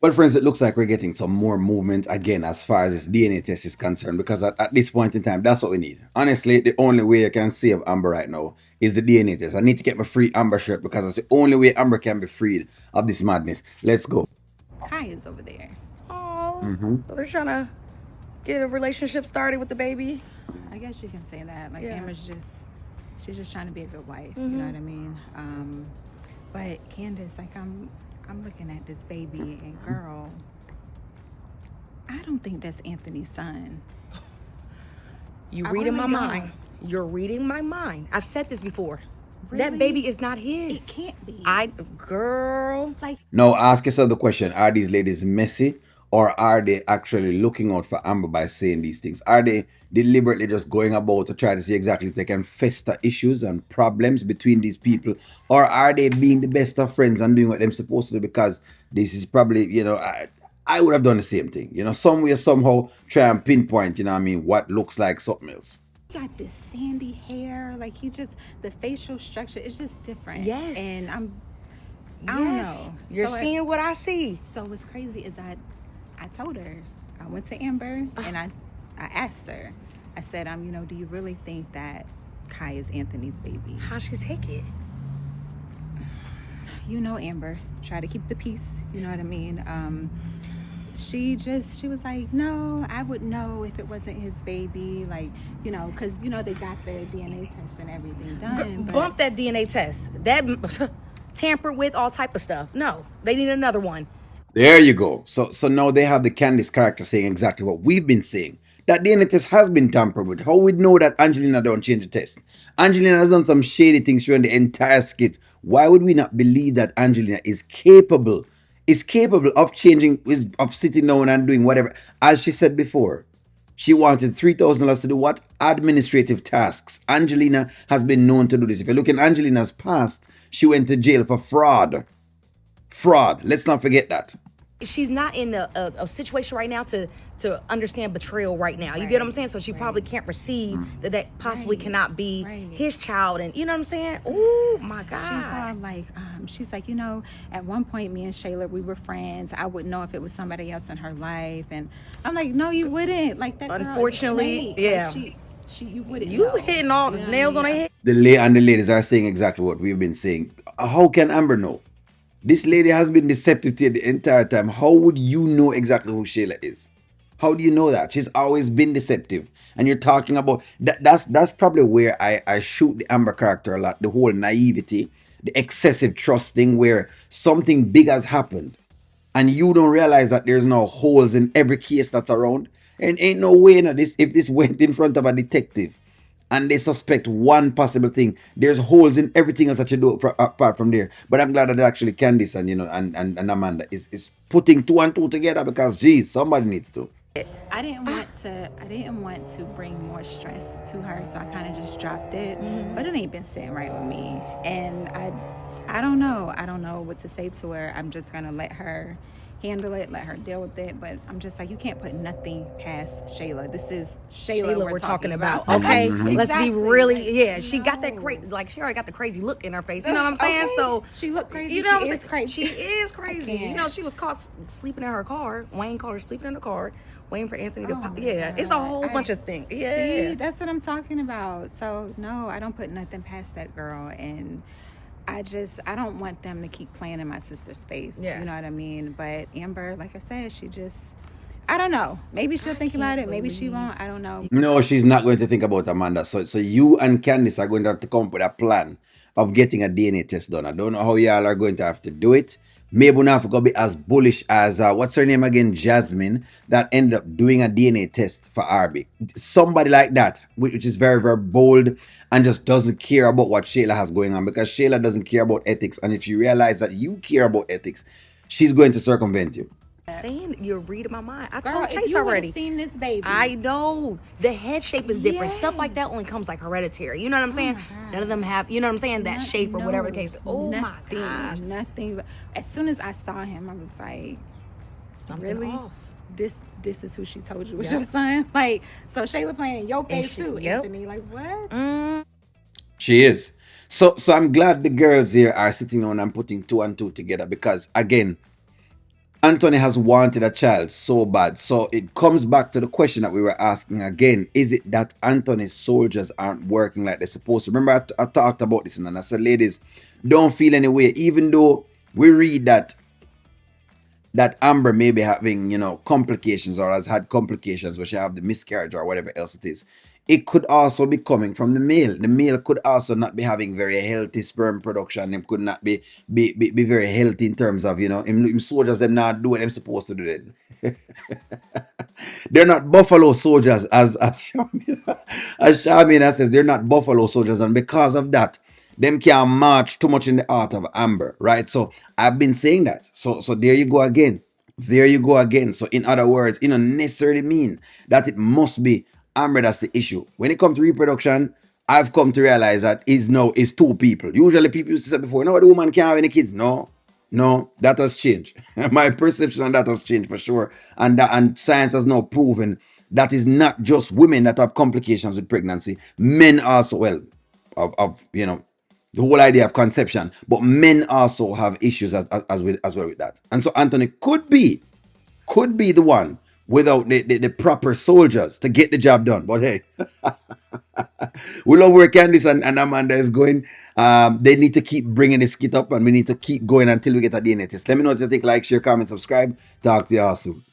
Well, friends, it looks like we're getting some more movement again as far as this DNA test is concerned because at this point in time, that's what we need. Honestly, the only way I can save Amber right now is the DNA test. I need to get my free Amber shirt because that's the only way Amber can be freed of this madness. Let's go. Kaya's over there. Oh, Mm-hmm. so they're trying to get a relationship started with the baby. I guess you can say that. Like Yeah. Amber's just, she's just trying to be a good wife. You know Mm-hmm. what I mean? But Candace, like I'm looking at this baby and girl, I don't think that's Anthony's son. You I reading really my don't. mind. You're reading my mind. I've said this before. That Really? baby is not his. It can't be. Girl. Like Now, ask yourself the question: are these ladies messy, or are they actually looking out for Amber by saying these things? Are they deliberately just going about to try to see exactly if they can fester issues and problems between these people, or are they being the best of friends and doing what they're supposed to do? Because this is probably, I would have done the same thing. Somewhere, somehow, try and pinpoint, what I mean, what looks like something else. he got this sandy hair. Like he just the facial structure is just different. Yes. And I don't Yes. know. You're So seeing what I see. So what's crazy is I told her, I went to Amber and I asked her, I said, do you really think that Kai is Anthony's baby? How she take it? Amber, try to keep the peace, you know what I mean? She was like, no, I would know if it wasn't his baby, like, because, they got the DNA test and everything done. but- Bump that DNA test. That tampered with all type of stuff. No, they need another one. There you go. So now they have the Candice character saying exactly what we've been saying. That DNA test has been tampered with. How we know that Angelina don't change the test? Angelina has done some shady things during the entire skit. Why would we not believe that Angelina is capable of changing, of sitting down and doing whatever? As she said before, she wanted $3,000 to do what? Administrative tasks. Angelina has been known to do this. If you look in Angelina's past, she went to jail for fraud. Fraud. Let's not forget that. She's not in a situation right now to understand betrayal right now. You get what I'm saying? So she probably can't receive that possibly Right. cannot be Right. his child. And you know what I'm saying? Oh my She's all God. like, at one point, me and Shayla, we were friends. I wouldn't know if it was somebody else in her life, and I'm like, no, you wouldn't. Like that. Girl is a Unfortunately, snake. yeah. Like, you wouldn't. You know. hitting all the You know what I nails on the mean? head. The ladies are saying exactly what we've been saying. How can Amber know? This lady has been deceptive to you the entire time. How would you know exactly who Shayla is? How do you know that? She's always been deceptive. And you're talking about that's probably where I shoot the Amber character a lot. The whole naivety, the excessive trusting where something big has happened and you don't realize that there's no holes in every case that's around. And ain't no way this if this went in front of a detective and they suspect one possible thing, there's holes in everything else that you do apart from there. But I'm glad that actually Candice and and Amanda is putting two and two together because geez, somebody needs to. I didn't want to bring more stress to her, so I kind of just dropped it. But it ain't been sitting right with me, and I don't know. I don't know what to say to her. I'm just gonna let her handle it, let her deal with it. But I'm just like, you can't put nothing past Shayla. This is Shayla, We're talking about. about. Okay, Mhm. let's be Exactly. really. Yeah, Like, she got that no. crazy. Like she already got the crazy look in her face. You know what I'm saying? Okay. So She look crazy. You know what She I'm is saying? crazy. She is crazy. can't. You know, she was caught sleeping in her car. Wayne caught her sleeping in the car, waiting for Anthony to Oh pop. my Yeah, it's a God. whole bunch of things. Yeah. See, that's what I'm talking about. So no, I don't put nothing past that girl, and I don't want them to keep playing in my sister's face. Yeah. You know what I mean? But Amber, like I said, I don't know. Maybe she'll think about it. Maybe she won't. I don't know. No, she's not going to think about Amanda. So you and Candice are going to have to come up with a plan of getting a DNA test done. I don't know how y'all are going to have to do it. Maybe we're not going to be as bullish as what's her name again, Jasmine, that ended up doing a DNA test for Arby. Somebody like that, which is very, very bold and just doesn't care about what Shayla has going on because Shayla doesn't care about ethics. And if you realize that you care about ethics, she's going to circumvent you. Saying you're reading my mind. I Girl, told if Chase you would already. have seen this baby, I know the head shape is different. Stuff like that Yes. only comes like hereditary. You know what I'm saying? my God. None of them have. You know what I'm saying? That shape or whatever the case. Oh my nothing, gosh, nothing. As soon as I saw him, I was like, something really? off. This is who she told you was Yep. your son? Like, so Shayla playing in your face she- too, yep. Anthony. Like, what? She is. So I'm glad the girls here are sitting down and putting two and two together because again, Anthony has wanted a child so bad. So it comes back to the question that we were asking again. Is it that Anthony's soldiers aren't working like they're supposed to? Remember, I talked about this and I said, ladies, don't feel any way. Even though we read that Amber may be having, complications or has had complications where she have the miscarriage or whatever else it is. It could also be coming from the male. The male could also not be having very healthy sperm production. It could not be very healthy in terms of, him soldiers them not do what they're supposed to do then. They're not buffalo soldiers, as Shamina says, they're not buffalo soldiers, and because of that, them can't march too much in the art of Amber, right? So I've been saying that. So there you go again. There you go again. So in other words, it don't necessarily mean that it must be Amber that's the issue. When it comes to reproduction, I've come to realize that is two people. Usually people used to say before, no, the woman can't have any kids. No, no, that has changed. My perception on that has changed for sure. And science has now proven that is not just women that have complications with pregnancy. Men also, well, of the whole idea of conception, but men also have issues as well with that. And so Anthony could be the one without the proper soldiers to get the job done. But hey, we love where Candice and Amanda is going. They need to keep bringing this kit up, and we need to keep going until we get a DNA test. Let me know what you think. Like, share, comment, subscribe. Talk to you all soon.